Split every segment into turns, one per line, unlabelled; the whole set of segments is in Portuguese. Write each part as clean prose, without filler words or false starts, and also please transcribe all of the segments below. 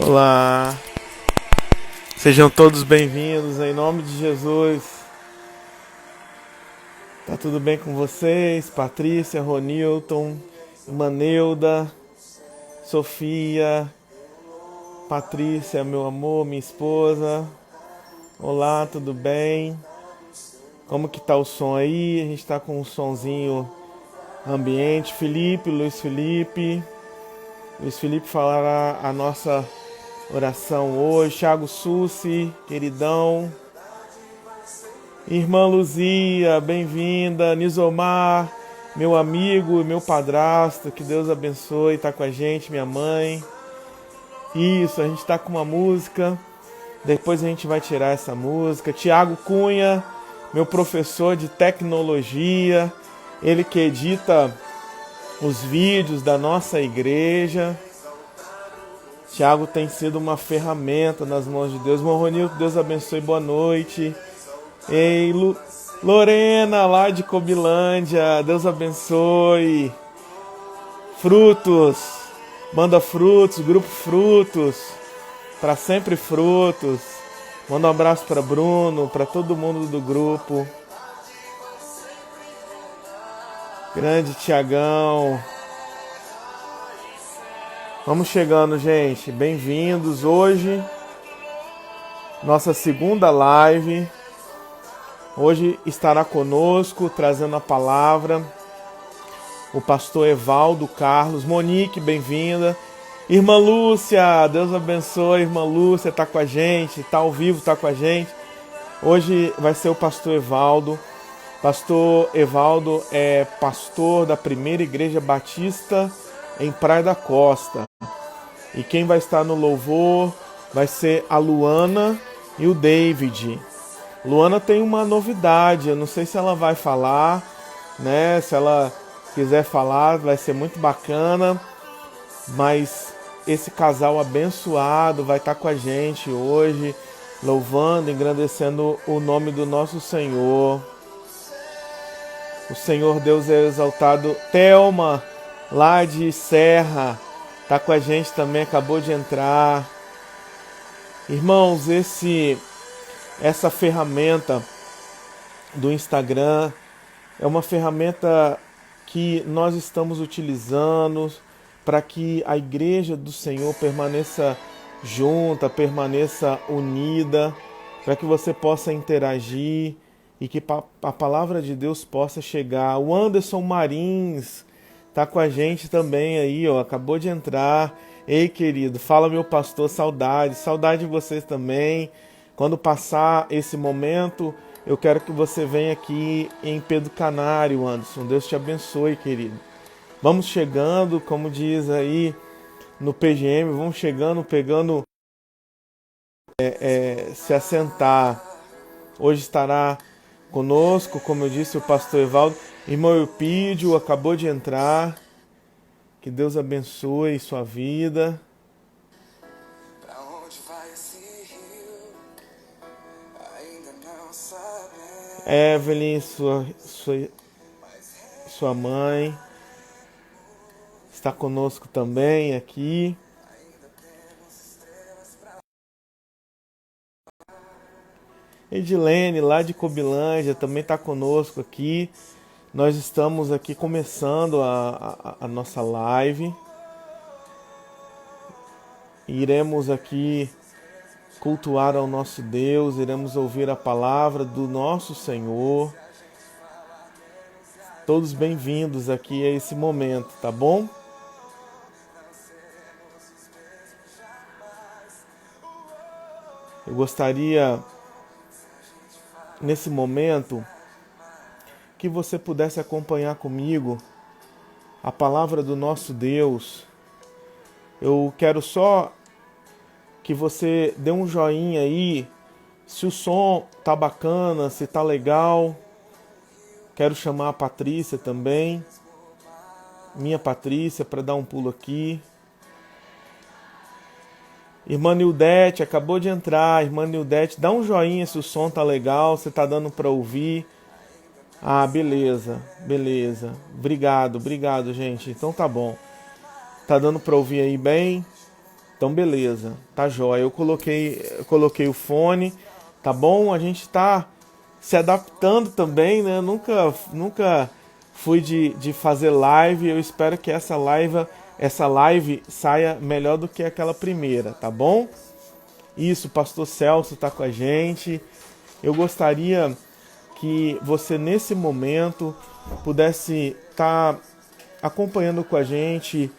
Olá, sejam todos bem-vindos em nome de Jesus. Tá tudo bem com vocês? Patrícia, Ronilton, Maneuda, Sofia, Patrícia, meu amor, minha esposa. Olá, tudo bem? Como que tá o som aí? A gente tá com um sonzinho ambiente. Luiz Felipe falará a nossa oração hoje. Thiago Sussi, queridão. Irmã Luzia, bem-vinda. Nizomar, meu amigo, meu padrasto, que Deus abençoe, tá com a gente, minha mãe. Isso, a gente tá com uma música, depois a gente vai tirar essa música. Tiago Cunha, meu professor de tecnologia, ele que edita os vídeos da nossa igreja. Tiago tem sido uma ferramenta nas mãos de Deus. Ronilton, Deus abençoe, boa noite. Ei, Lorena, lá de Cobilândia, Deus abençoe. Frutos, manda frutos, grupo Frutos, para sempre Frutos. Manda um abraço para Bruno, para todo mundo do grupo. Grande Tiagão. Vamos chegando, gente. Bem-vindos. Hoje, nossa segunda live. Hoje estará conosco, trazendo a palavra, o pastor Evaldo Carlos. Monique, bem-vinda. Irmã Lúcia, Deus abençoe. Irmã Lúcia está com a gente, está ao vivo, está com a gente. Hoje vai ser o pastor Evaldo. Pastor Evaldo é pastor da Primeira Igreja Batista em Praia da Costa. E quem vai estar no louvor vai ser a Luana e o David. Luana tem uma novidade, eu não sei se ela vai falar, né? Se ela quiser falar, vai ser muito bacana. Mas esse casal abençoado vai estar com a gente hoje, louvando, engrandecendo o nome do nosso Senhor. O Senhor Deus é exaltado. Thelma, lá de Serra, está com a gente também, acabou de entrar. Irmãos, essa ferramenta do Instagram é uma ferramenta que nós estamos utilizando para que a igreja do Senhor permaneça junta, permaneça unida, para que você possa interagir e que a palavra de Deus possa chegar. O Anderson Marins tá com a gente também aí, ó, acabou de entrar. Ei, querido, fala meu pastor, saudade de vocês também. Quando passar esse momento, eu quero que você venha aqui em Pedro Canário, Anderson. Deus te abençoe, querido. Vamos chegando, como diz aí no PGM, vamos chegando, pegando, se assentar. Hoje estará conosco, como eu disse, o pastor Evaldo. Irmão Eupídio acabou de entrar. Que Deus abençoe sua vida. Evelyn, sua mãe, está conosco também aqui. Edilene, lá de Cobilândia, também está conosco aqui. Nós estamos aqui começando a nossa live. Iremos aqui cultuar ao nosso Deus, iremos ouvir a palavra do nosso Senhor. Todos bem-vindos aqui a esse momento, tá bom? Eu gostaria, nesse momento, que você pudesse acompanhar comigo a palavra do nosso Deus. Eu quero só que você dê um joinha aí, se o som tá bacana, se tá legal. Quero chamar a Patrícia também, minha Patrícia, para dar um pulo aqui. Irmã Nildete, acabou de entrar. Irmã Nildete, dá um joinha se o som tá legal, se tá dando para ouvir. Ah, beleza. Obrigado, gente. Então tá bom. Tá dando para ouvir aí bem? Então, beleza, tá jóia. Eu coloquei o fone, tá bom? A gente tá se adaptando também, né? Nunca fui de fazer live. Eu espero que essa live saia melhor do que aquela primeira, tá bom? Isso, o pastor Celso tá com a gente. Eu gostaria que você, nesse momento, pudesse estar acompanhando com a gente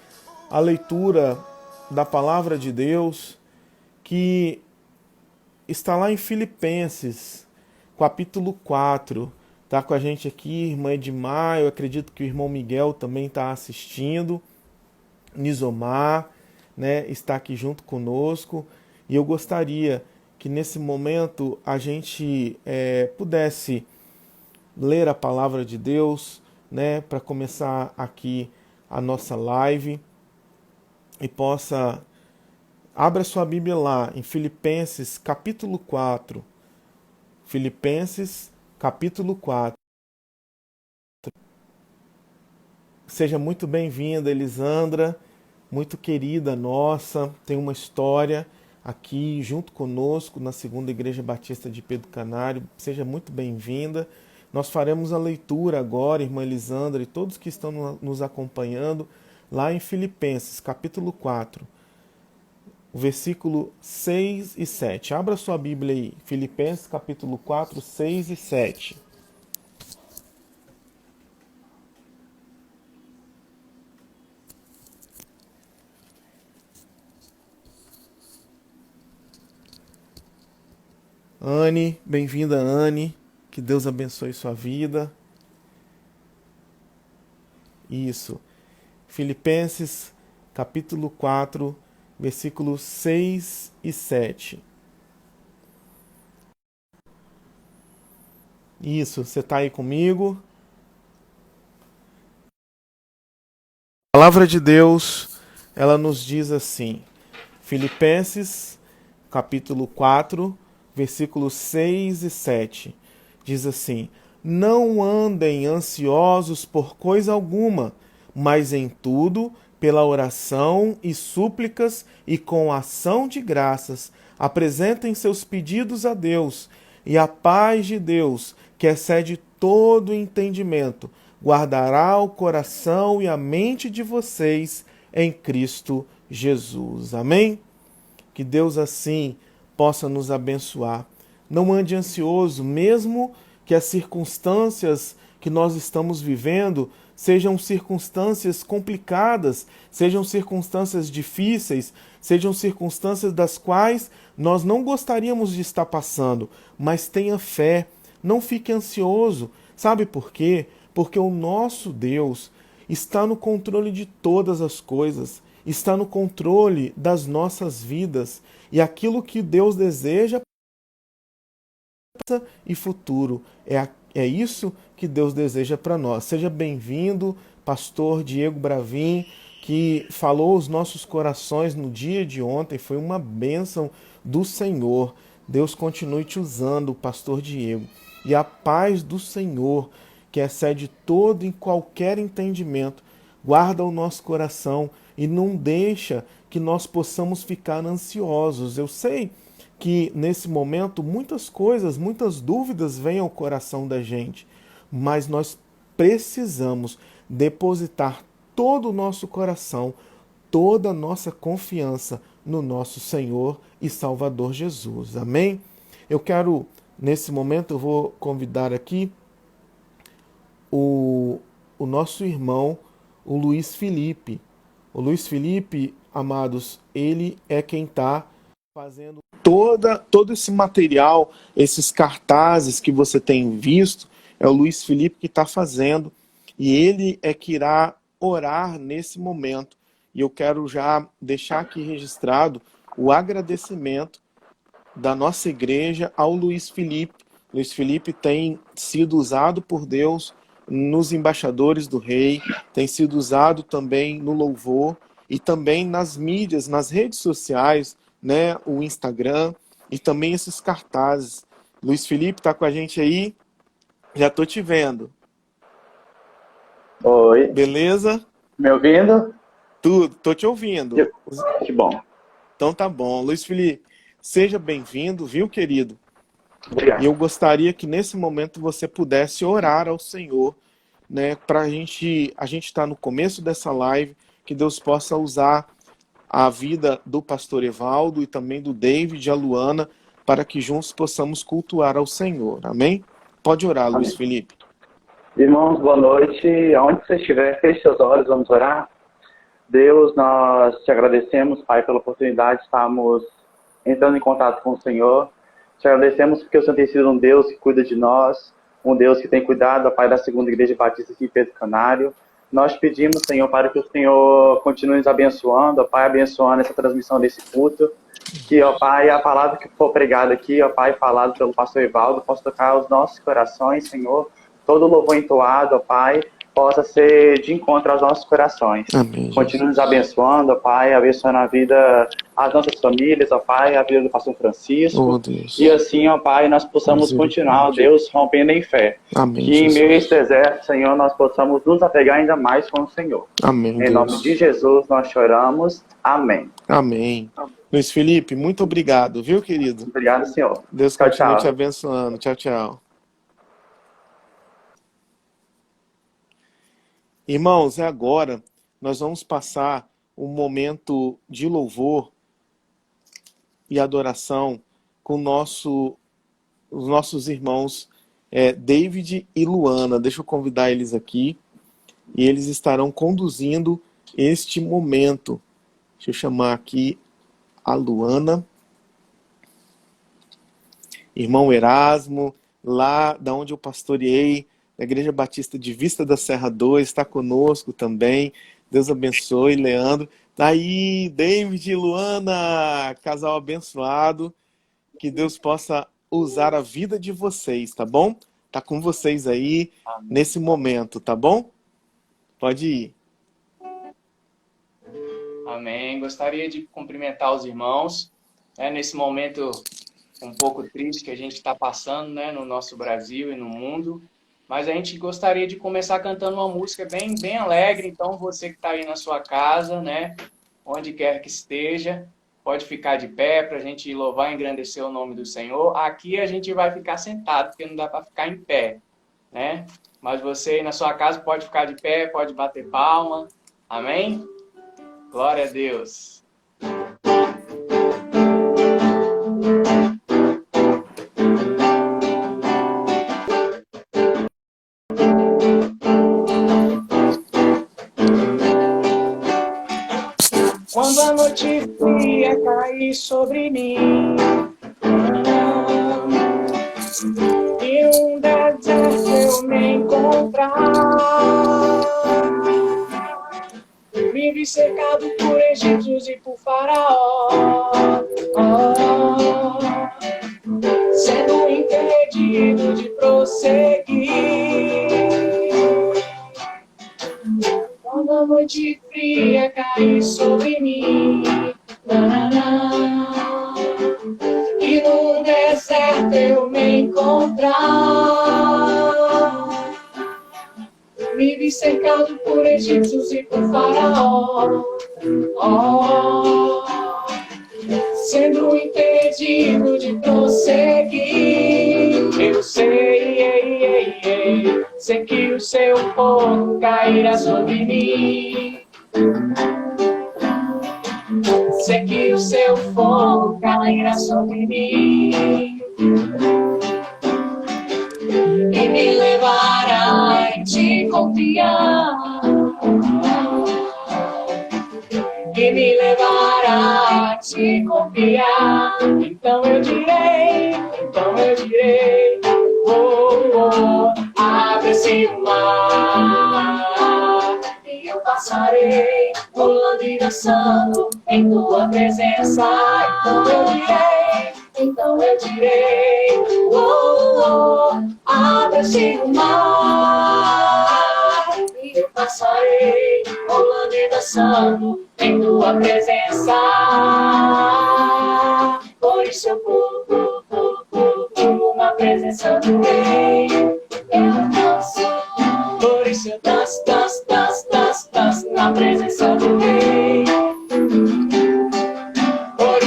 a leitura da palavra de Deus, que está lá em Filipenses, capítulo 4. Está com a gente aqui, irmã Edmar, eu acredito que o irmão Miguel também está assistindo, Nizomar, né, está aqui junto conosco, e eu gostaria que nesse momento a gente pudesse ler a palavra de Deus, né, para começar aqui a nossa live, e possa... Abra sua Bíblia lá em Filipenses capítulo 4. Filipenses capítulo 4. Seja muito bem-vinda, Elisandra, muito querida nossa. Tem uma história aqui junto conosco na Segunda Igreja Batista de Pedro Canário. Seja muito bem-vinda. Nós faremos a leitura agora, irmã Elisandra, e todos que estão nos acompanhando, lá em Filipenses capítulo 4. O versículo 6 e 7. Abra sua Bíblia aí. Filipenses capítulo 4, 6 e 7. Anne, bem-vinda, Anne. Que Deus abençoe sua vida. Isso. Filipenses capítulo 4, versículos 6 e 7. Isso, você está aí comigo? A palavra de Deus, ela nos diz assim, Filipenses, capítulo 4, versículos 6 e 7, diz assim: Não andem ansiosos por coisa alguma, mas em tudo, pela oração e súplicas e com ação de graças, apresentem seus pedidos a Deus, e a paz de Deus, que excede todo entendimento, guardará o coração e a mente de vocês em Cristo Jesus. Amém? Que Deus assim possa nos abençoar. Não ande ansioso, mesmo que as circunstâncias que nós estamos vivendo sejam circunstâncias complicadas, sejam circunstâncias difíceis, sejam circunstâncias das quais nós não gostaríamos de estar passando, mas tenha fé, não fique ansioso. Sabe por quê? Porque o nosso Deus está no controle de todas as coisas, está no controle das nossas vidas, e aquilo que Deus deseja e futuro é isso que Deus deseja para nós. Seja bem-vindo, pastor Diego Bravin, que falou os nossos corações no dia de ontem, foi uma bênção do Senhor. Deus continue te usando, pastor Diego. E a paz do Senhor, que excede todo e qualquer entendimento, guarda o nosso coração e não deixa que nós possamos ficar ansiosos. Eu sei que nesse momento muitas coisas, muitas dúvidas vêm ao coração da gente, mas nós precisamos depositar todo o nosso coração, toda a nossa confiança no nosso Senhor e Salvador Jesus. Amém? Eu quero, nesse momento, eu vou convidar aqui o nosso irmão, o Luiz Felipe. O Luiz Felipe, amados, ele é quem está fazendo todo esse material, esses cartazes que você tem visto, é o Luiz Felipe que está fazendo, e ele é que irá orar nesse momento. E eu quero já deixar aqui registrado o agradecimento da nossa igreja ao Luiz Felipe. Luiz Felipe tem sido usado por Deus nos embaixadores do rei, tem sido usado também no louvor e também nas mídias, nas redes sociais, né, o Instagram e também esses cartazes. Luiz Felipe está com a gente aí? Já estou te vendo.
Oi,
Beleza?
me ouvindo?
Tudo, tô te ouvindo.
Que bom.
Então tá bom. Gente Felipe, seja bem-vindo, viu, querido?
Obrigado.
E eu gostaria que nesse momento você pudesse orar ao Senhor, né? Para a gente está no começo dessa live, que Deus possa usar a vida do pastor Evaldo e também do David e a Luana, para que juntos possamos cultuar ao Senhor. Amém? Pode orar,
Amém.
Luiz Felipe.
Irmãos, boa noite. Aonde você estiver, feche seus olhos, vamos orar. Deus, nós te agradecemos, Pai, pela oportunidade de estarmos entrando em contato com o Senhor. Te agradecemos porque o Senhor tem sido um Deus que cuida de nós, um Deus que tem cuidado, Pai, da Segunda Igreja Batista aqui em Pedro Canário. Nós pedimos, Senhor, para que o Senhor continue nos abençoando, Pai, abençoando essa transmissão desse culto. Que, ó Pai, a palavra que for pregada aqui, ó Pai, falado pelo pastor Evaldo, possa tocar os nossos corações, Senhor. Todo louvor entoado, ó Pai, possa ser de encontro aos nossos corações.
Amém.
Continue nos abençoando, ó Pai, abençoando a vida, as nossas famílias, ó Pai, a vida do pastor Francisco.
Oh, Deus.
E assim, ó Pai, nós possamos continuar, ó Deus, rompendo em fé.
Amém,
que
Jesus.
em meio a esse deserto, Senhor, nós possamos nos apegar ainda mais com o Senhor.
Amém,
Em
Deus.
nome de Jesus, nós choramos. Amém.
Amém. Luiz Felipe, muito obrigado, viu, querido?
Obrigado, Senhor.
Deus
Tchau,
continue
tchau.
te abençoando. Tchau, tchau. Irmãos, agora nós vamos passar um momento de louvor e adoração com os nossos irmãos David e Luana. Deixa eu convidar eles aqui e eles estarão conduzindo este momento. Deixa eu chamar aqui a Luana. Irmão Erasmo, lá da onde eu pastoreei, da Igreja Batista de Vista da Serra 2, está conosco também. Deus abençoe, Leandro. Tá aí, David e Luana, casal abençoado. Que Deus possa usar a vida de vocês, tá bom? Tá com vocês aí nesse momento, tá bom? Pode ir.
Amém. Gostaria de cumprimentar os irmãos, nesse momento um pouco triste que a gente está passando, né, no nosso Brasil e no mundo. Mas a gente gostaria de começar cantando uma música bem, bem alegre. Então, você que está aí na sua casa, né, onde quer que esteja, pode ficar de pé para a gente louvar e engrandecer o nome do Senhor. Aqui a gente vai ficar sentado, porque não dá para ficar em pé, né? Mas você aí na sua casa pode ficar de pé, pode bater palma. Amém? Glória a Deus. Quando a noite fria cair sobre mim e um deserto eu me encontrar, me vi cercado por egípcios e por faraó, sendo impedido de prosseguir. Quando a noite fria cair sobre mim, e no deserto eu me encontrar, me vi cercado por egípcios e por faraó, sendo impedido de prosseguir. Eu sei, sei que o seu fogo cairá sobre mim. Sei que o seu fogo cairá sobre mim e me levará em te confiar, e me levará a te confiar. Então eu direi, abre-se o mar, e eu passarei, pulando e dançando em tua presença. Então eu direi, abre-se o mar, e eu passarei, pulando e dançando em tua presença. Por isso eu pulo na presença do Rei. Eu danço, por isso eu danço na presença do Rei. Por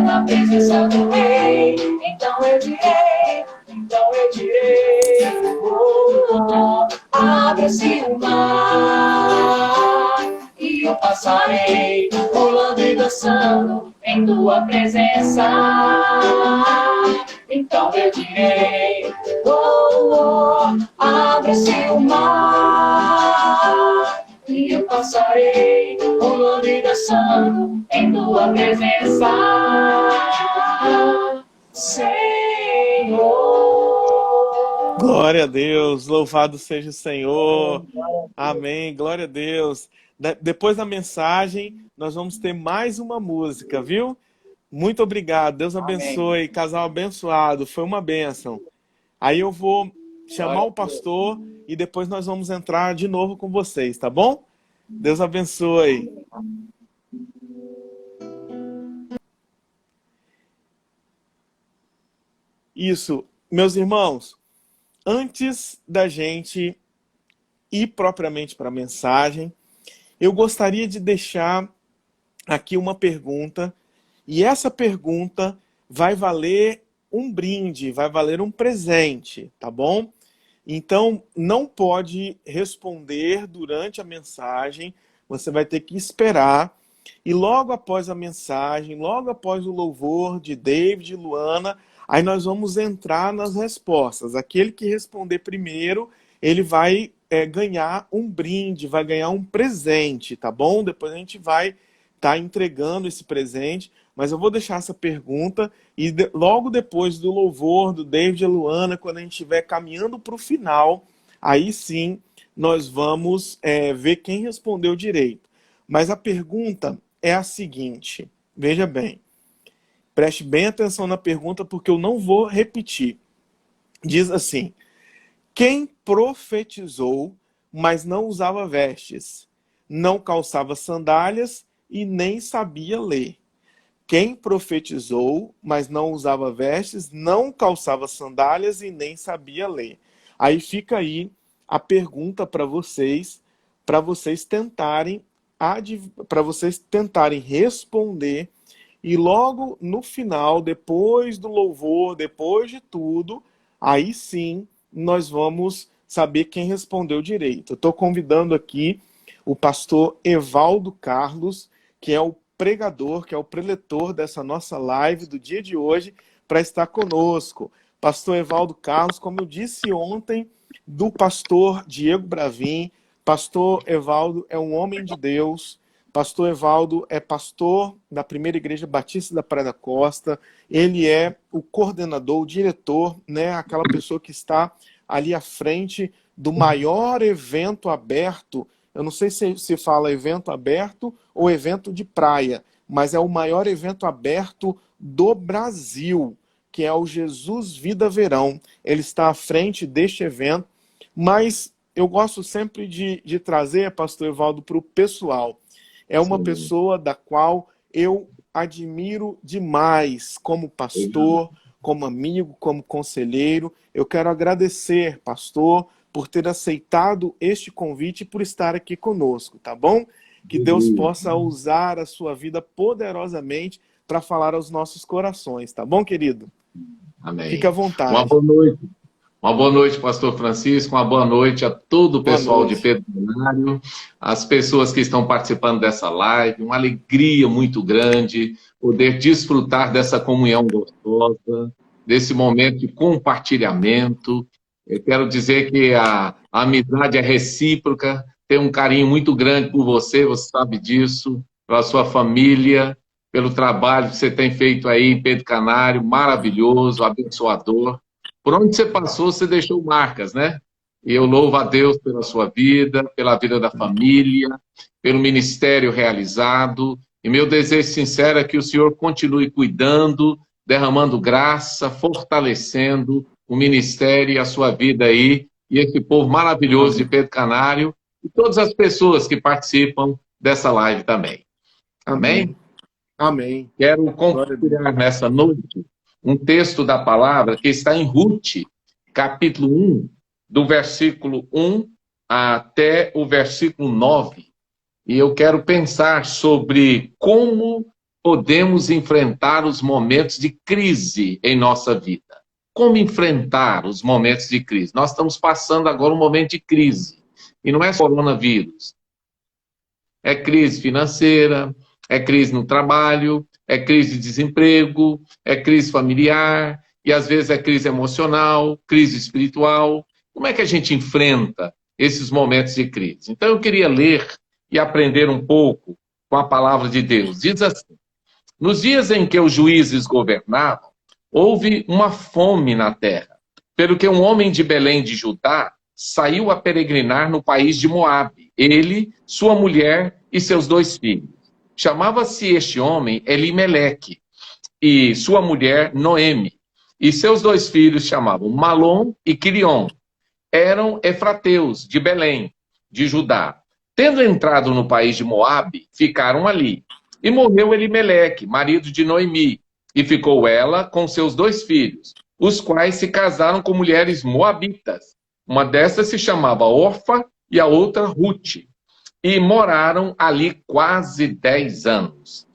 Na presença do Rei, então eu direi, abre-se o mar, e eu passarei, pulando e dançando em tua presença. Então eu direi, abre-se o mar, e eu passarei, pulando e dançando em tua presença, Senhor.
Glória a Deus, louvado seja o Senhor. Amém, glória a Deus. Depois da mensagem, nós vamos ter mais uma música, viu? Muito obrigado, Deus abençoe,
Amém.
casal abençoado, foi uma bênção. Aí eu vou chamar o pastor e depois nós vamos entrar de novo com vocês, tá bom? Deus abençoe. Isso, meus irmãos, antes da gente ir propriamente para a mensagem, eu gostaria de deixar aqui uma pergunta, e essa pergunta vai valer um brinde, vai valer um presente, tá bom? Então, não pode responder durante a mensagem, você vai ter que esperar, e logo após a mensagem, logo após o louvor de David e Luana, aí nós vamos entrar nas respostas. Aquele que responder primeiro, ele vai ganhar um brinde, vai ganhar um presente, tá bom? Depois a gente vai estar entregando esse presente, mas eu vou deixar essa pergunta e logo depois do louvor do David e Luana, quando a gente estiver caminhando para o final, aí sim nós vamos ver quem respondeu direito. Mas a pergunta é a seguinte, veja bem, preste bem atenção na pergunta porque eu não vou repetir. Diz assim: quem profetizou, mas não usava vestes, não calçava sandálias e nem sabia ler? Quem profetizou, mas não usava vestes, não calçava sandálias e nem sabia ler? Aí fica aí a pergunta para vocês tentarem responder. E logo no final, depois do louvor, depois de tudo, aí sim nós vamos saber quem respondeu direito. Eu estou convidando aqui o pastor Evaldo Carlos, que é o pregador, que é o preletor dessa nossa live do dia de hoje, para estar conosco. Pastor Evaldo Carlos, como eu disse ontem, do pastor Diego Bravin. Pastor Evaldo é um homem de Deus. Pastor Evaldo é pastor da Primeira Igreja Batista da Praia da Costa. Ele é o coordenador, o diretor, né, aquela pessoa que está ali à frente do maior evento aberto. Eu não sei se fala evento aberto ou evento de praia, mas é o maior evento aberto do Brasil, que é o Jesus Vida Verão. Ele está à frente deste evento, mas eu gosto sempre de trazer, pastor Evaldo, para o pessoal. É uma pessoa da qual eu admiro demais como pastor, como amigo, como conselheiro. Eu quero agradecer, pastor, por ter aceitado este convite e por estar aqui conosco, tá bom? Que Deus possa usar a sua vida poderosamente para falar aos nossos corações, tá bom, querido?
Amém.
Fique à vontade.
Uma boa noite. Uma boa noite, pastor Francisco, uma boa noite a todo o pessoal de Pedro Canário, as pessoas que estão participando dessa live, uma alegria muito grande poder desfrutar dessa comunhão gostosa, desse momento de compartilhamento. Eu quero dizer que a amizade é recíproca, tenho um carinho muito grande por você, você sabe disso, pela sua família, pelo trabalho que você tem feito aí em Pedro Canário, maravilhoso, abençoador. Por onde você passou, você deixou marcas, né? E eu louvo a Deus pela sua vida, pela vida da família, pelo ministério realizado. E meu desejo sincero é que o Senhor continue cuidando, derramando graça, fortalecendo o ministério e a sua vida aí, e esse povo maravilhoso de Pedro Canário, e todas as pessoas que participam dessa live também. Amém?
Amém.
Quero compartilhar nessa noite um texto da palavra que está em Ruth, capítulo 1, do versículo 1 até o versículo 9. E eu quero pensar sobre como podemos enfrentar os momentos de crise em nossa vida. Como enfrentar os momentos de crise? Nós estamos passando agora um momento de crise. E não é só coronavírus. É crise financeira, é crise no trabalho, é crise de desemprego, é crise familiar, e às vezes é crise emocional, crise espiritual. Como é que a gente enfrenta esses momentos de crise? Então eu queria ler e aprender um pouco com a palavra de Deus. Diz assim: nos dias em que os juízes governavam, houve uma fome na terra, pelo que um homem de Belém de Judá saiu a peregrinar no país de Moabe, ele, sua mulher e seus 2 filhos. Chamava-se este homem Elimeleque, e sua mulher Noemi, e seus 2 filhos chamavam Malom e Quilion. Eram efrateus de Belém, de Judá. Tendo entrado no país de Moabe, ficaram ali. E morreu Elimeleque, marido de Noemi, e ficou ela com seus 2 filhos, os quais se casaram com mulheres moabitas. Uma dessas se chamava Orfa e a outra Ruth. E moraram ali quase 10 anos.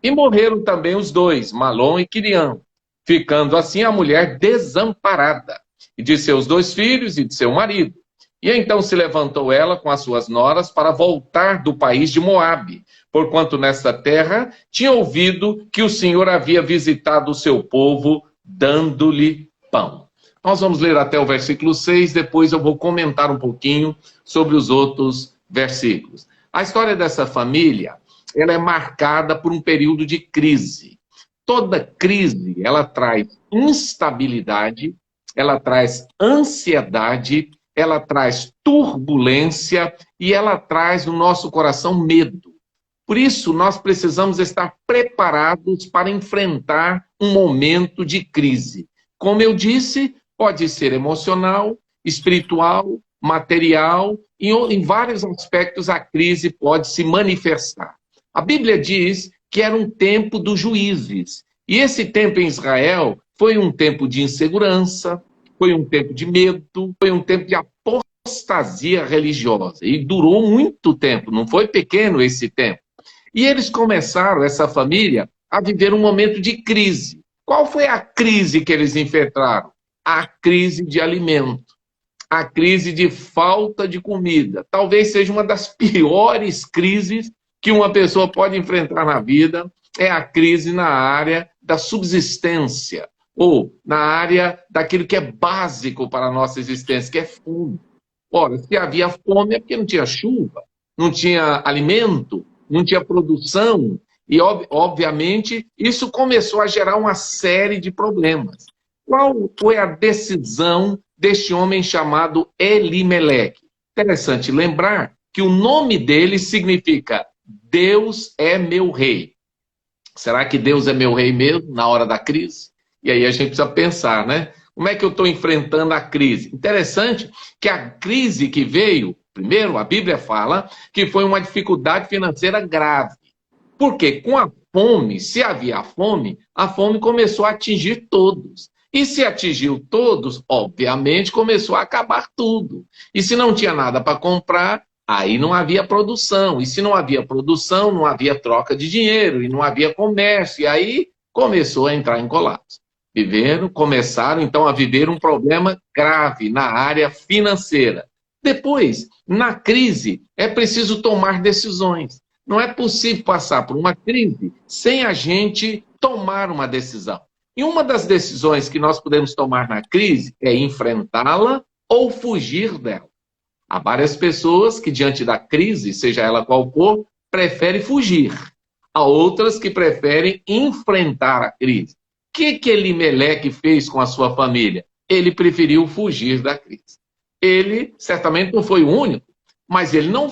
E morreram também os 2, Malom e Quilion, ficando assim a mulher desamparada, e de seus 2 filhos e de seu marido. E então se levantou ela com as suas noras para voltar do país de Moabe, porquanto nessa terra tinha ouvido que o Senhor havia visitado o seu povo, dando-lhe pão. Nós vamos ler até o versículo 6, depois eu vou comentar um pouquinho sobre os outros versículos. A história dessa família, ela é marcada por um período de crise. Toda crise, ela traz instabilidade, ela traz ansiedade, ela traz turbulência e ela traz no nosso coração medo. Por isso, nós precisamos estar preparados para enfrentar um momento de crise. Como eu disse, pode ser emocional, espiritual, material, e em vários aspectos a crise pode se manifestar. A Bíblia diz que era um tempo dos juízes. E esse tempo em Israel foi um tempo de insegurança, foi um tempo de medo, foi um tempo de apostasia religiosa. E durou muito tempo, não foi pequeno esse tempo. E eles começaram, essa família, a viver um momento de crise. Qual foi a crise que eles enfrentaram? A crise de alimento. A crise de falta de comida. Talvez seja uma das piores crises que uma pessoa pode enfrentar na vida. É a crise na área da subsistência, ou na área daquilo que é básico para a nossa existência, que é fome. Ora, se havia fome é porque não tinha chuva, não tinha alimento, não tinha produção, e obviamente isso começou a gerar uma série de problemas. Qual foi a decisão deste homem chamado Elimeleque? Interessante lembrar que o nome dele significa Deus é meu rei. Será que Deus é meu rei mesmo na hora da crise? E aí a gente precisa pensar, né? Como é que eu estou enfrentando a crise? Interessante que a crise que veio, primeiro, a Bíblia fala que foi uma dificuldade financeira grave. Porque com a fome, se havia fome, a fome começou a atingir todos. E se atingiu todos, obviamente começou a acabar tudo. E se não tinha nada para comprar, aí não havia produção. E se não havia produção, não havia troca de dinheiro. E não havia comércio. E aí começou a entrar em colapso. Começaram então a viver um problema grave na área financeira. Depois, na crise, é preciso tomar decisões. Não é possível passar por uma crise sem a gente tomar uma decisão. E uma das decisões que nós podemos tomar na crise é enfrentá-la ou fugir dela. Há várias pessoas que, diante da crise, seja ela qual for, preferem fugir. Há outras que preferem enfrentar a crise. O que Elimeleque fez com a sua família? Ele preferiu fugir da crise. Ele certamente não foi o único, mas ele não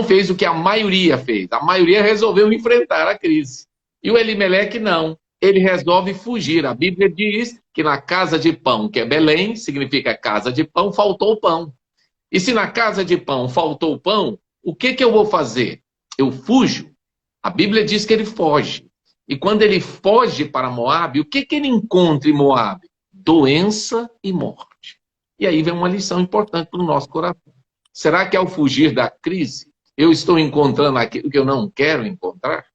fez o que a maioria fez. A maioria resolveu enfrentar a crise. E o Elimeleque não. Ele resolve fugir. A Bíblia diz que na casa de pão, que é Belém, significa casa de pão, faltou pão. E se na casa de pão faltou pão, o que eu vou fazer? Eu fujo. A Bíblia diz que ele foge. E quando ele foge para Moabe, o que ele encontra em Moabe? Doença e morte. E aí vem uma lição importante para o nosso coração. Será que ao fugir da crise, eu estou encontrando aquilo que eu não quero encontrar?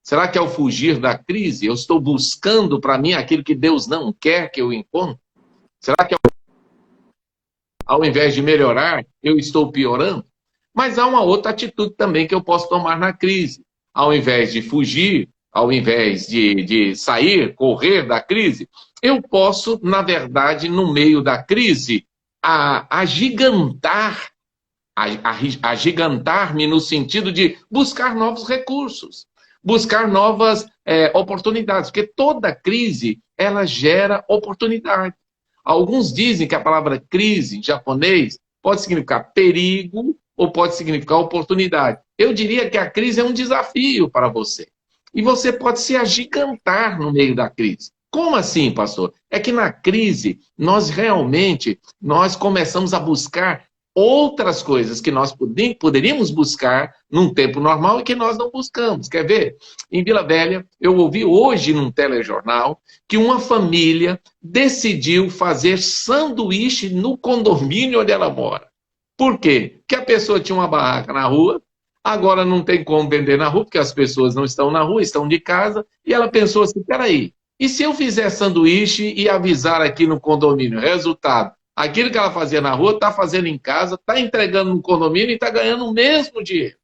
Será que ao fugir da crise, eu estou buscando para mim aquilo que Deus não quer que eu encontre? Será que ao invés de melhorar, eu estou piorando? Mas há uma outra atitude também que eu posso tomar na crise. Ao invés de fugir, ao invés de sair, correr da crise, eu posso, na verdade, no meio da crise, agigantar-me no sentido de buscar novos recursos, buscar novas oportunidades, porque toda crise, ela gera oportunidade. Alguns dizem que a palavra crise, em japonês, pode significar perigo ou pode significar oportunidade. Eu diria que a crise é um desafio para você. E você pode se agigantar no meio da crise. Como assim, pastor? É que na crise, nós começamos a buscar outras coisas que nós poderíamos buscar num tempo normal e que nós não buscamos. Quer ver? Em Vila Velha, eu ouvi hoje num telejornal que uma família decidiu fazer sanduíche no condomínio onde ela mora. Por quê? Porque a pessoa tinha uma barraca na rua, agora não tem como vender na rua, porque as pessoas não estão na rua, estão de casa, e ela pensou assim, peraí, e se eu fizer sanduíche e avisar aqui no condomínio? Resultado, aquilo que ela fazia na rua, está fazendo em casa, está entregando no condomínio e está ganhando o mesmo dinheiro.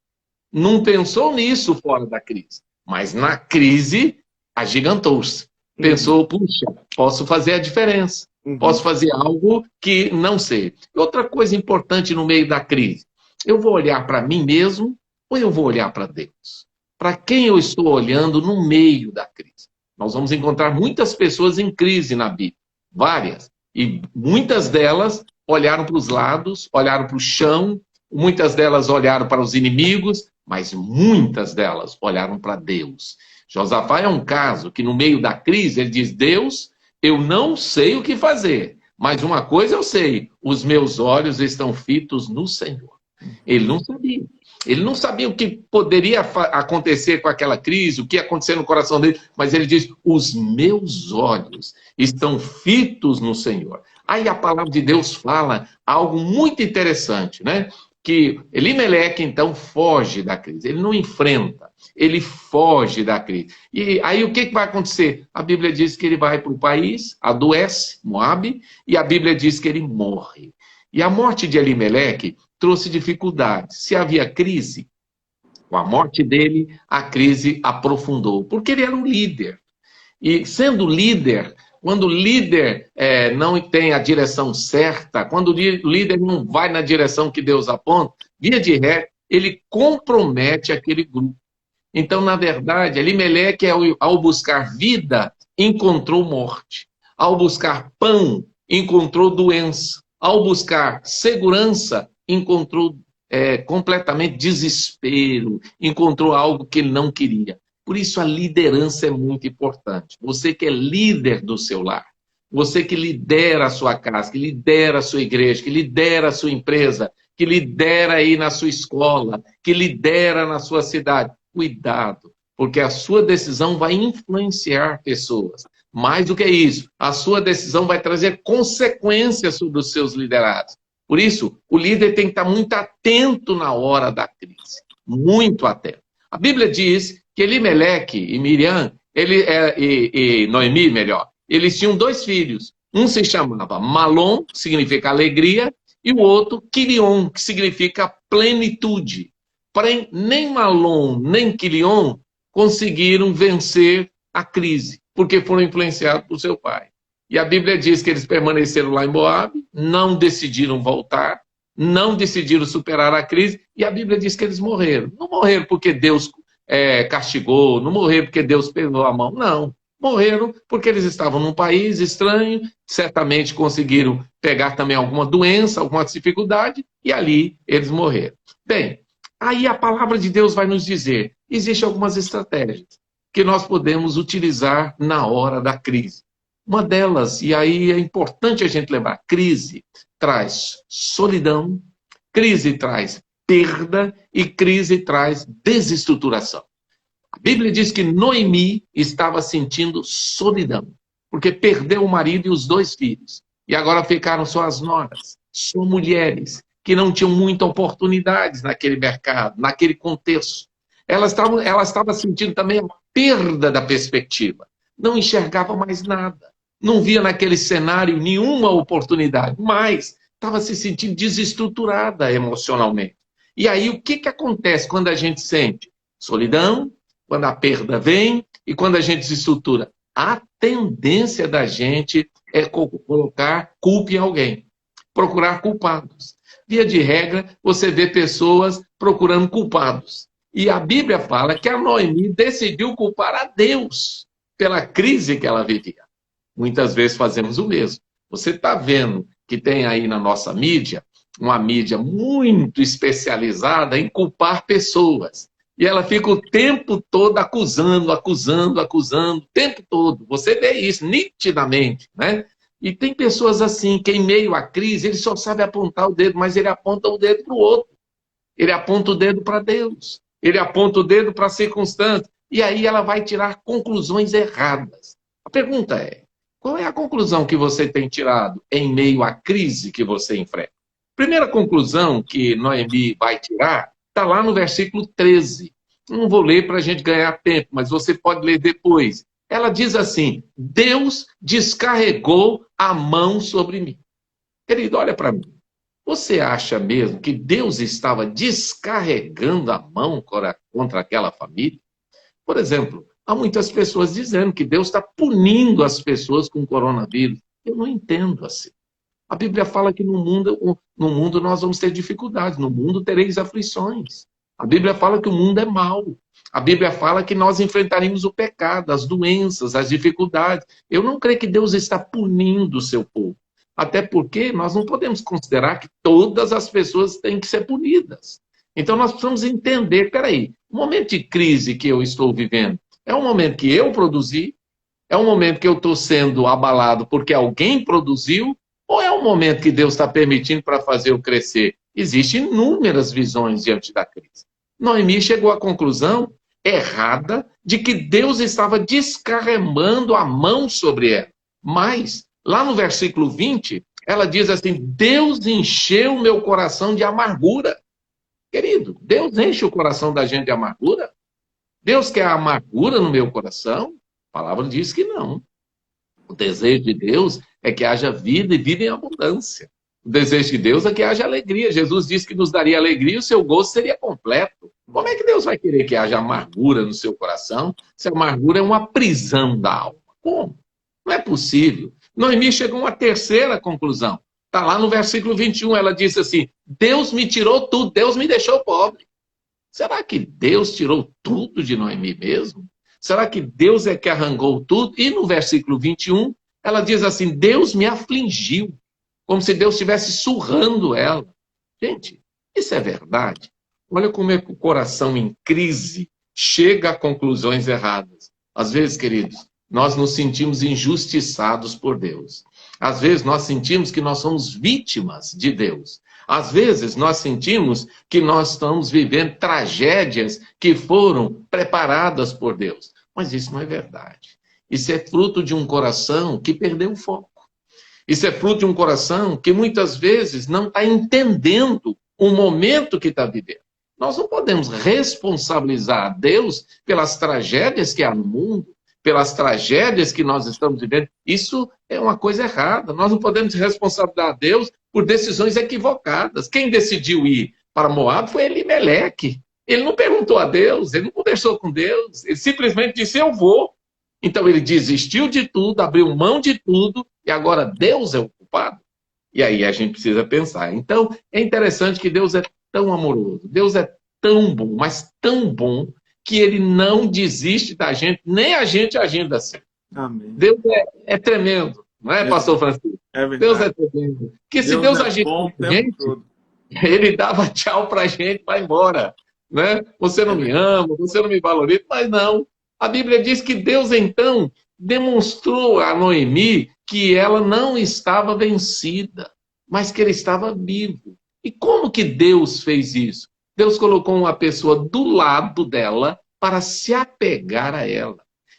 Não pensou nisso fora da crise. Mas na crise, agigantou-se. Pensou, puxa, posso fazer a diferença. Posso fazer algo que não sei. Outra coisa importante no meio da crise. Eu vou olhar para mim mesmo ou eu vou olhar para Deus? Para quem eu estou olhando no meio da crise? Nós vamos encontrar muitas pessoas em crise na Bíblia. Várias. E muitas delas olharam para os lados, olharam para o chão, muitas delas olharam para os inimigos, mas muitas delas olharam para Deus. Josafá é um caso que no meio da crise ele diz, Deus, eu não sei o que fazer, mas uma coisa eu sei, os meus olhos estão fitos no Senhor. Ele não sabia. Ele não sabia o que poderia acontecer com aquela crise, o que ia acontecer no coração dele, mas ele diz, os meus olhos estão fitos no Senhor. Aí a palavra de Deus fala algo muito interessante, né? Que Elimeleque, então, foge da crise. Ele não enfrenta, ele foge da crise. E aí o que vai acontecer? A Bíblia diz que ele vai para o país, adoece, Moabe, e a Bíblia diz que ele morre. E a morte de Elimeleque trouxe dificuldades. Se havia crise, com a morte dele, a crise aprofundou. Porque ele era o líder. E sendo líder, quando o líder não tem a direção certa, quando o líder não vai na direção que Deus aponta, via de ré, ele compromete aquele grupo. Então, na verdade, Elimeleque, ao buscar vida, encontrou morte. Ao buscar pão, encontrou doença. Ao buscar segurança, encontrou completamente desespero, encontrou algo que ele não queria. Por isso a liderança é muito importante. Você que é líder do seu lar, você que lidera a sua casa, que lidera a sua igreja, que lidera a sua empresa, que lidera aí na sua escola, que lidera na sua cidade, cuidado, porque a sua decisão vai influenciar pessoas. Mais do que isso, a sua decisão vai trazer consequências sobre os seus liderados. Por isso, o líder tem que estar muito atento na hora da crise. Muito atento. A Bíblia diz que Elimeleque e Miriam, e Noemi, melhor, eles tinham 2 filhos. Um se chamava Malom, que significa alegria, e o outro Quilion, que significa plenitude. Porém, nem Malom, nem Quilion conseguiram vencer a crise, porque foram influenciados por seu pai. E a Bíblia diz que eles permaneceram lá em Moabe, não decidiram voltar, não decidiram superar a crise, e a Bíblia diz que eles morreram. Não morreram porque Deus castigou, não morreram porque Deus pesou a mão, não. Morreram porque eles estavam num país estranho, certamente conseguiram pegar também alguma doença, alguma dificuldade, e ali eles morreram. Bem, aí a palavra de Deus vai nos dizer, existem algumas estratégias que nós podemos utilizar na hora da crise. Uma delas, e aí é importante a gente lembrar, crise traz solidão, crise traz perda e crise traz desestruturação. A Bíblia diz que Noemi estava sentindo solidão, porque perdeu o marido e os 2 filhos. E agora ficaram só as noras, só mulheres, que não tinham muitas oportunidades naquele mercado, naquele contexto. Ela estava sentindo também a perda da perspectiva. Não enxergava mais nada. Não via naquele cenário nenhuma oportunidade, mas estava se sentindo desestruturada emocionalmente. E aí, o que acontece quando a gente sente solidão, quando a perda vem e quando a gente desestrutura? A tendência da gente é colocar culpa em alguém, procurar culpados. Via de regra, você vê pessoas procurando culpados. E a Bíblia fala que a Noemi decidiu culpar a Deus pela crise que ela vivia. Muitas vezes fazemos o mesmo. Você está vendo que tem aí na nossa mídia, uma mídia muito especializada em culpar pessoas. E ela fica o tempo todo acusando, o tempo todo. Você vê isso nitidamente, né? E tem pessoas assim, que em meio à crise, ele só sabe apontar o dedo, mas ele aponta o dedo para o outro. Ele aponta o dedo para Deus. Ele aponta o dedo para a circunstância. E aí ela vai tirar conclusões erradas. A pergunta é, qual é a conclusão que você tem tirado em meio à crise que você enfrenta? Primeira conclusão que Noemi vai tirar está lá no versículo 13. Não vou ler para a gente ganhar tempo, mas você pode ler depois. Ela diz assim, Deus descarregou a mão sobre mim. Querido, olha para mim. Você acha mesmo que Deus estava descarregando a mão contra aquela família? Por exemplo, há muitas pessoas dizendo que Deus está punindo as pessoas com coronavírus. Eu não entendo assim. A Bíblia fala que no mundo nós vamos ter dificuldades, no mundo tereis aflições. A Bíblia fala que o mundo é mau. A Bíblia fala que nós enfrentaremos o pecado, as doenças, as dificuldades. Eu não creio que Deus está punindo o seu povo. Até porque nós não podemos considerar que todas as pessoas têm que ser punidas. Então nós precisamos entender, peraí, o momento de crise que eu estou vivendo é um momento que eu produzi, é um momento que eu estou sendo abalado porque alguém produziu, ou é um momento que Deus está permitindo para fazer eu crescer? Existem inúmeras visões diante da crise. Noemi chegou à conclusão errada de que Deus estava descarregando a mão sobre ela. Mas, lá no versículo 20, ela diz assim, Deus encheu meu coração de amargura. Querido, Deus enche o coração da gente de amargura? Deus quer amargura no meu coração? A palavra diz que não. O desejo de Deus é que haja vida e vida em abundância. O desejo de Deus é que haja alegria. Jesus disse que nos daria alegria e o seu gozo seria completo. Como é que Deus vai querer que haja amargura no seu coração se a amargura é uma prisão da alma? Como? Não é possível. Noemi chegou a uma terceira conclusão. Está lá no versículo 21, ela disse assim, Deus me tirou tudo, Deus me deixou pobre. Será que Deus tirou tudo de Noemi mesmo? Será que Deus é que arrancou tudo? E no versículo 21, ela diz assim, Deus me afligiu, como se Deus estivesse surrando ela. Gente, isso é verdade? Olha como é que o coração em crise chega a conclusões erradas. Às vezes, queridos, nós nos sentimos injustiçados por Deus. Às vezes, nós sentimos que nós somos vítimas de Deus. Às vezes, nós sentimos que nós estamos vivendo tragédias que foram preparadas por Deus. Mas isso não é verdade. Isso é fruto de um coração que perdeu o foco. Isso é fruto de um coração que muitas vezes não está entendendo o momento que está vivendo. Nós não podemos responsabilizar a Deus pelas tragédias que há no mundo, pelas tragédias que nós estamos vivendo. Isso é uma coisa errada. Nós não podemos responsabilizar a Deus por decisões equivocadas. Quem decidiu ir para Moab foi Elimeleque. Ele não perguntou a Deus, ele não conversou com Deus, ele simplesmente disse, eu vou. Então ele desistiu de tudo, abriu mão de tudo, e agora Deus é o culpado. E aí a gente precisa pensar. Então, é interessante que Deus é tão amoroso, Deus é tão bom, mas tão bom, que ele não desiste da gente, nem a gente agindo assim.
Amém.
Deus é tremendo, não é, pastor Francisco?
É verdade.
Deus é tremendo. Porque se Deus agir
bom
com a gente, ele dava tchau pra gente, vai embora. Né? Você não me ama, você não me valoriza, mas não. A Bíblia diz que Deus, então, demonstrou a Noemi que ela não estava vencida, mas que ele estava vivo. E como que Deus fez isso? Deus colocou uma pessoa do lado dela para se apegar a ela.